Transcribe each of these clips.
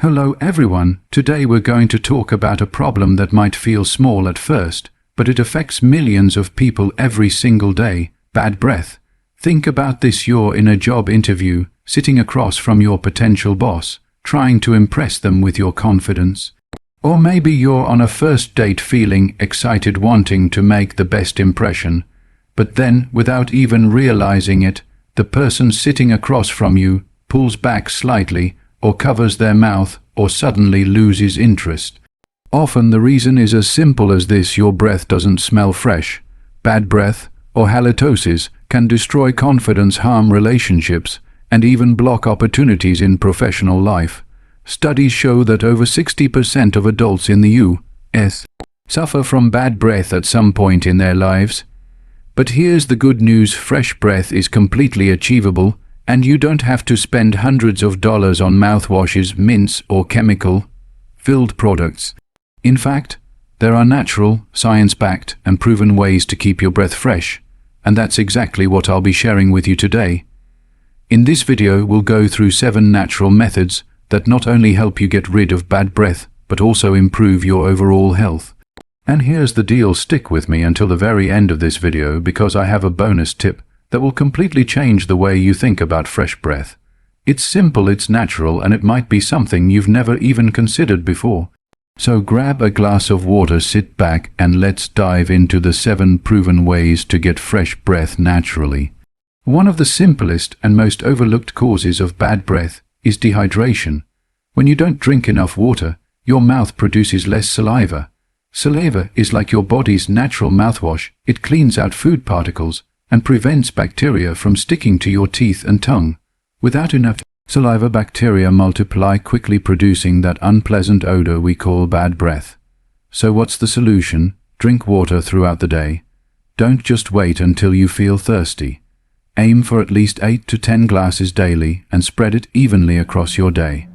Hello everyone, today we're going to talk about a problem that might feel small at first, but it affects millions of people every single day: bad breath. Think about this: you're in a job interview, sitting across from your potential boss, trying to impress them with your confidence. Or maybe you're on a first date feeling excited, wanting to make the best impression, but then, without even realizing it, the person sitting across from you pulls back slightly, or covers their mouth, or suddenly loses interest. Often the reason is as simple as this: your breath doesn't smell fresh. Bad breath, or halitosis, can destroy confidence, harm relationships, and even block opportunities in professional life. Studies show that over 60% of adults in the U.S. suffer from bad breath at some point in their lives. But here's the good news: fresh breath is completely achievable, and you don't have to spend hundreds of dollars on mouthwashes, mints, or chemical-filled products. In fact, there are natural, science-backed, and proven ways to keep your breath fresh, and that's exactly what I'll be sharing with you today. In this video, we'll go through 7 natural methods that not only help you get rid of bad breath, but also improve your overall health. And here's the deal: stick with me until the very end of this video, because I have a bonus tip that will completely change the way you think about fresh breath. It's simple, it's natural, and it might be something you've never even considered before. So grab a glass of water, sit back, and let's dive into the 7 proven ways to get fresh breath naturally. One of the simplest and most overlooked causes of bad breath is dehydration. When you don't drink enough water, your mouth produces less saliva. Saliva is like your body's natural mouthwash. It cleans out food particles and prevents bacteria from sticking to your teeth and tongue. Without enough saliva, bacteria multiply quickly, producing that unpleasant odor we call bad breath. So what's the solution? Drink water throughout the day. Don't just wait until you feel thirsty. Aim for at least 8 to 10 glasses daily and spread it evenly across your day.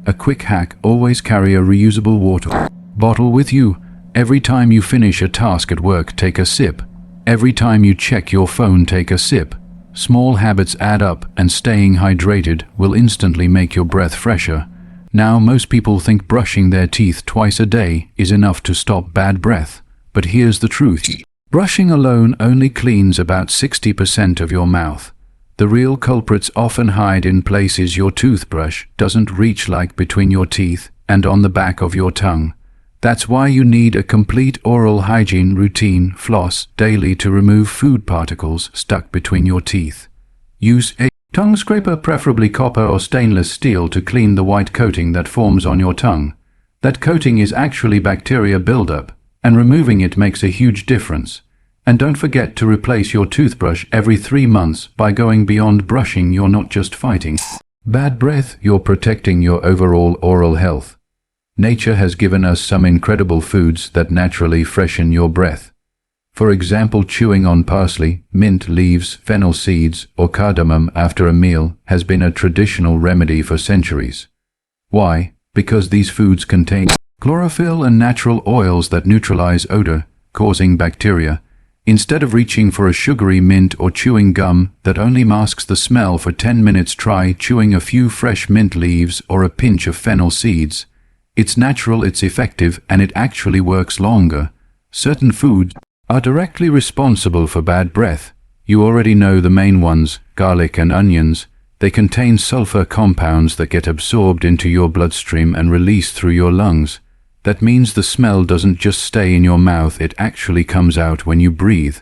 A quick hack: always carry a reusable water bottle with you. Every time you finish a task at work, take a sip. Every time you check your phone, take a sip. Small habits add up, and staying hydrated will instantly make your breath fresher. Now, most people think brushing their teeth twice a day is enough to stop bad breath. But here's the truth: brushing alone only cleans about 60% of your mouth. The real culprits often hide in places your toothbrush doesn't reach, like between your teeth and on the back of your tongue. That's why you need a complete oral hygiene routine. Floss daily to remove food particles stuck between your teeth. Use a tongue scraper, preferably copper or stainless steel, to clean the white coating that forms on your tongue. That coating is actually bacteria buildup, and removing it makes a huge difference. And don't forget to replace your toothbrush every 3 months. By going beyond brushing, you're not just fighting bad breath, you're protecting your overall oral health. Nature has given us some incredible foods that naturally freshen your breath. For example, chewing on parsley, mint leaves, fennel seeds, or cardamom after a meal has been a traditional remedy for centuries. Why? Because these foods contain chlorophyll and natural oils that neutralize odor, causing bacteria. Instead of reaching for a sugary mint or chewing gum that only masks the smell for 10 minutes, try chewing a few fresh mint leaves or a pinch of fennel seeds. It's natural, it's effective, and it actually works longer. Certain foods are directly responsible for bad breath. You already know the main ones: garlic and onions. They contain sulfur compounds that get absorbed into your bloodstream and released through your lungs. That means the smell doesn't just stay in your mouth, it actually comes out when you breathe.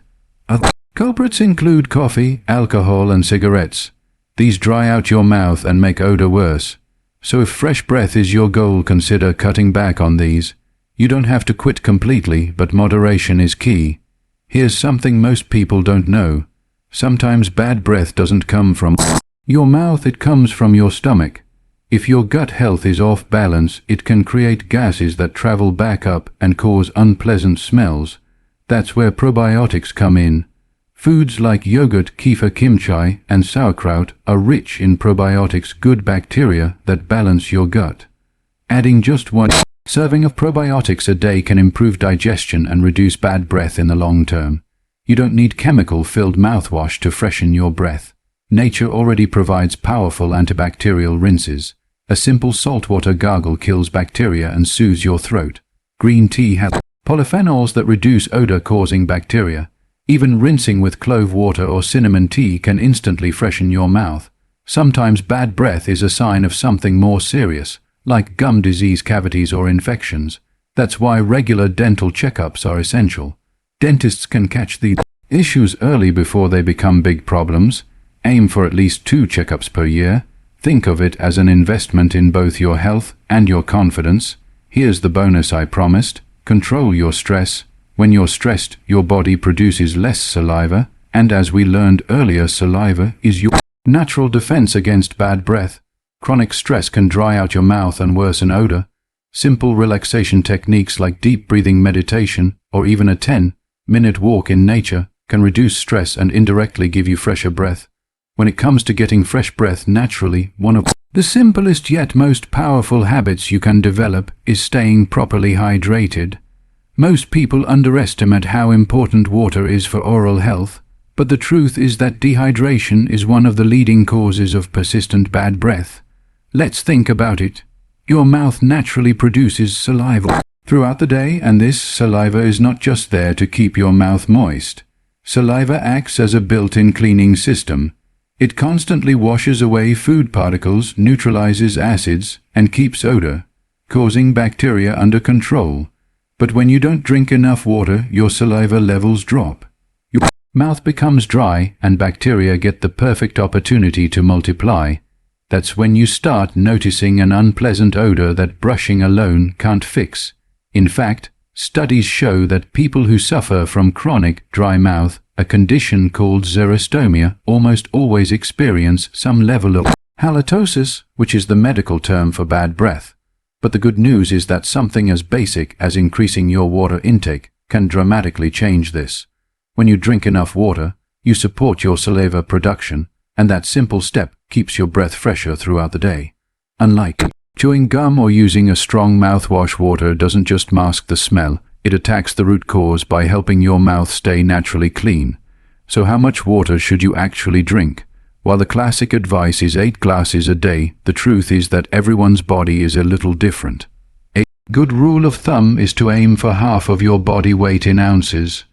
Other culprits include coffee, alcohol, and cigarettes. These dry out your mouth and make odor worse. So if fresh breath is your goal, consider cutting back on these. You don't have to quit completely, but moderation is key. Here's something most people don't know. Sometimes bad breath doesn't come from your mouth, it comes from your stomach. If your gut health is off balance, it can create gases that travel back up and cause unpleasant smells. That's where probiotics come in. Foods like yogurt, kefir, kimchi, and sauerkraut are rich in probiotics, good bacteria that balance your gut. Adding just 1 serving of probiotics a day can improve digestion and reduce bad breath in the long term. You don't need chemical-filled mouthwash to freshen your breath. Nature already provides powerful antibacterial rinses. A simple saltwater gargle kills bacteria and soothes your throat. Green tea has polyphenols that reduce odor-causing bacteria. Even rinsing with clove water or cinnamon tea can instantly freshen your mouth. Sometimes bad breath is a sign of something more serious, like gum disease, cavities, or infections. That's why regular dental checkups are essential. Dentists can catch these issues early before they become big problems. Aim for at least 2 checkups per year. Think of it as an investment in both your health and your confidence. Here's the bonus I promised. Control your stress. When you're stressed, your body produces less saliva, and as we learned earlier, saliva is your natural defense against bad breath. Chronic stress can dry out your mouth and worsen odor. Simple relaxation techniques like deep breathing meditation or even a 10-minute walk in nature can reduce stress and indirectly give you fresher breath. When it comes to getting fresh breath naturally, one of the simplest yet most powerful habits you can develop is staying properly hydrated. Most people underestimate how important water is for oral health, but the truth is that dehydration is one of the leading causes of persistent bad breath. Let's think about it. Your mouth naturally produces saliva throughout the day, and this saliva is not just there to keep your mouth moist. Saliva acts as a built-in cleaning system. It constantly washes away food particles, neutralizes acids, and keeps odor, causing bacteria under control. But when you don't drink enough water, your saliva levels drop. Your mouth becomes dry, and bacteria get the perfect opportunity to multiply. That's when you start noticing an unpleasant odor that brushing alone can't fix. In fact, studies show that people who suffer from chronic dry mouth, a condition called xerostomia, almost always experience some level of halitosis, which is the medical term for bad breath. But the good news is that something as basic as increasing your water intake can dramatically change this. When you drink enough water, you support your saliva production, and that simple step keeps your breath fresher throughout the day. Unlike chewing gum or using a strong mouthwash, water doesn't just mask the smell, it attacks the root cause by helping your mouth stay naturally clean. So how much water should you actually drink? While the classic advice is 8 glasses a day, the truth is that everyone's body is a little different. A good rule of thumb is to aim for half of your body weight in ounces.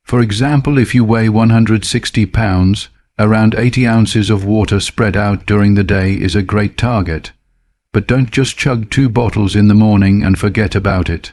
For example, if you weigh 160 pounds, around 80 ounces of water spread out during the day is a great target. But don't just chug 2 bottles in the morning and forget about it.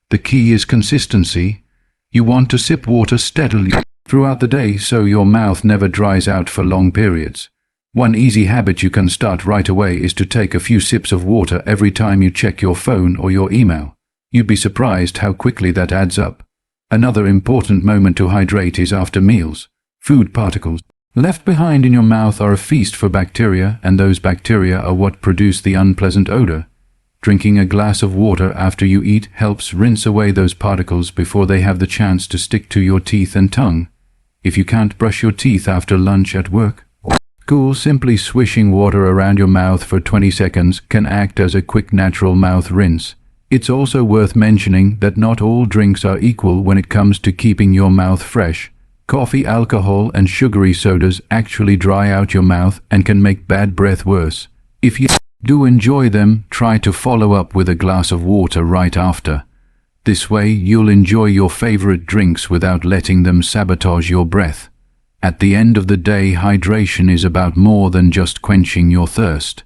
The key is consistency. You want to sip water steadily throughout the day so your mouth never dries out for long periods. One easy habit you can start right away is to take a few sips of water every time you check your phone or your email. You'd be surprised how quickly that adds up. Another important moment to hydrate is after meals. Food particles left behind in your mouth are a feast for bacteria, and those bacteria are what produce the unpleasant odor. Drinking a glass of water after you eat helps rinse away those particles before they have the chance to stick to your teeth and tongue. If you can't brush your teeth after lunch at work or school, simply swishing water around your mouth for 20 seconds can act as a quick natural mouth rinse. It's also worth mentioning that not all drinks are equal when it comes to keeping your mouth fresh. Coffee, alcohol, and sugary sodas actually dry out your mouth and can make bad breath worse. If you do enjoy them, try to follow up with a glass of water right after. This way, you'll enjoy your favorite drinks without letting them sabotage your breath. At the end of the day, hydration is about more than just quenching your thirst.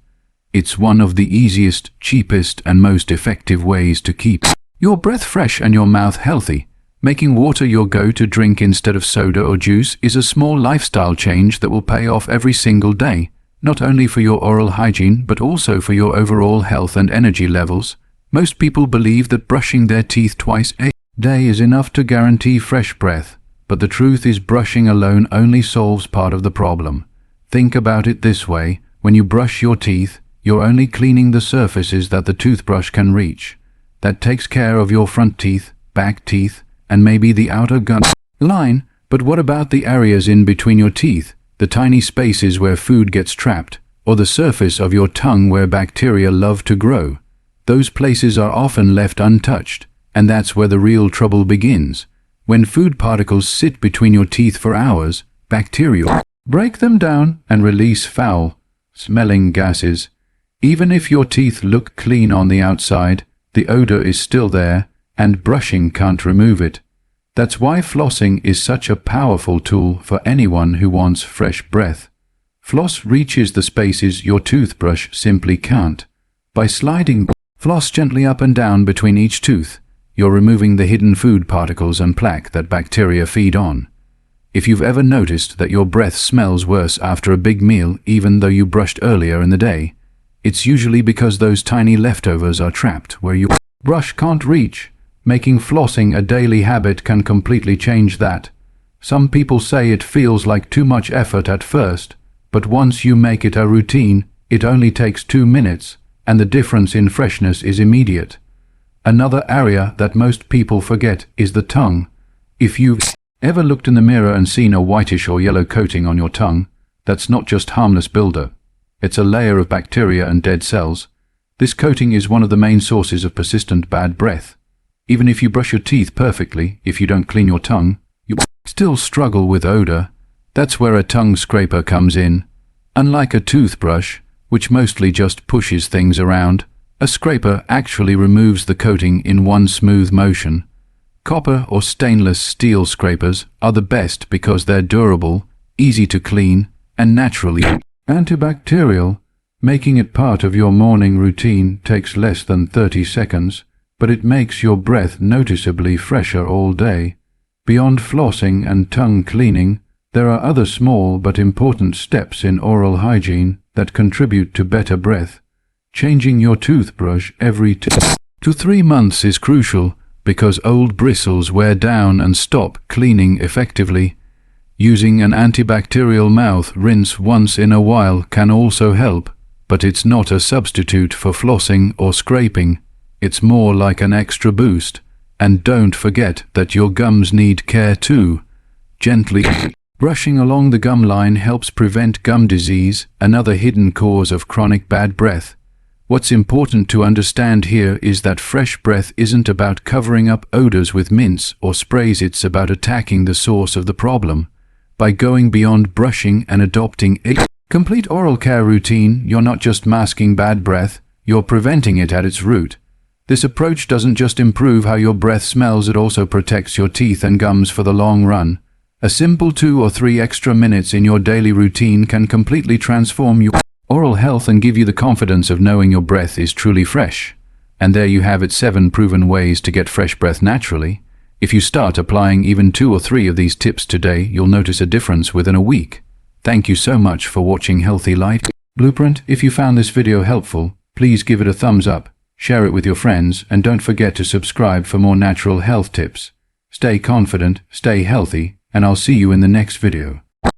It's one of the easiest, cheapest, and most effective ways to keep your breath fresh and your mouth healthy. Making water your go-to drink instead of soda or juice is a small lifestyle change that will pay off every single day, not only for your oral hygiene but also for your overall health and energy levels. Most people believe that brushing their teeth twice a day is enough to guarantee fresh breath, but the truth is brushing alone only solves part of the problem. Think about it this way: when you brush your teeth, you're only cleaning the surfaces that the toothbrush can reach. That takes care of your front teeth, back teeth, and maybe the outer gum line. But what about the areas in between your teeth, the tiny spaces where food gets trapped, or the surface of your tongue where bacteria love to grow? Those places are often left untouched, and that's where the real trouble begins. When food particles sit between your teeth for hours, bacteria break them down and release foul-smelling gases. Even if your teeth look clean on the outside, the odor is still there, and brushing can't remove it. That's why flossing is such a powerful tool for anyone who wants fresh breath. Floss reaches the spaces your toothbrush simply can't. By sliding floss gently up and down between each tooth, you're removing the hidden food particles and plaque that bacteria feed on. If you've ever noticed that your breath smells worse after a big meal even though you brushed earlier in the day, it's usually because those tiny leftovers are trapped where your brush can't reach. Making flossing a daily habit can completely change that. Some people say it feels like too much effort at first, but once you make it a routine, it only takes 2 minutes, and the difference in freshness is immediate. Another area that most people forget is the tongue. If you've ever looked in the mirror and seen a whitish or yellow coating on your tongue, that's not just harmless builder. It's a layer of bacteria and dead cells. This coating is one of the main sources of persistent bad breath. Even if you brush your teeth perfectly, if you don't clean your tongue, you still struggle with odor. That's where a tongue scraper comes in. Unlike a toothbrush, which mostly just pushes things around, a scraper actually removes the coating in one smooth motion. Copper or stainless steel scrapers are the best because they're durable, easy to clean, and naturally antibacterial. Making it part of your morning routine takes less than 30 seconds, but it makes your breath noticeably fresher all day. Beyond flossing and tongue cleaning, there are other small but important steps in oral hygiene that contribute to better breath. Changing your toothbrush every 2 to 3 months is crucial because old bristles wear down and stop cleaning effectively. Using an antibacterial mouth rinse once in a while can also help, but it's not a substitute for flossing or scraping. It's more like an extra boost. And don't forget that your gums need care too. Gently brushing along the gum line helps prevent gum disease, another hidden cause of chronic bad breath. What's important to understand here is that fresh breath isn't about covering up odors with mints or sprays, it's about attacking the source of the problem. By going beyond brushing and adopting a complete oral care routine, you're not just masking bad breath, you're preventing it at its root. This approach doesn't just improve how your breath smells, it also protects your teeth and gums for the long run. A simple 2 or 3 extra minutes in your daily routine can completely transform your oral health and give you the confidence of knowing your breath is truly fresh. And there you have it, 7 proven ways to get fresh breath naturally. If you start applying even 2 or 3 of these tips today, you'll notice a difference within a week. Thank you so much for watching Healthy Life Blueprint. If you found this video helpful, please give it a thumbs up, share it with your friends, and don't forget to subscribe for more natural health tips. Stay confident, stay healthy, and I'll see you in the next video.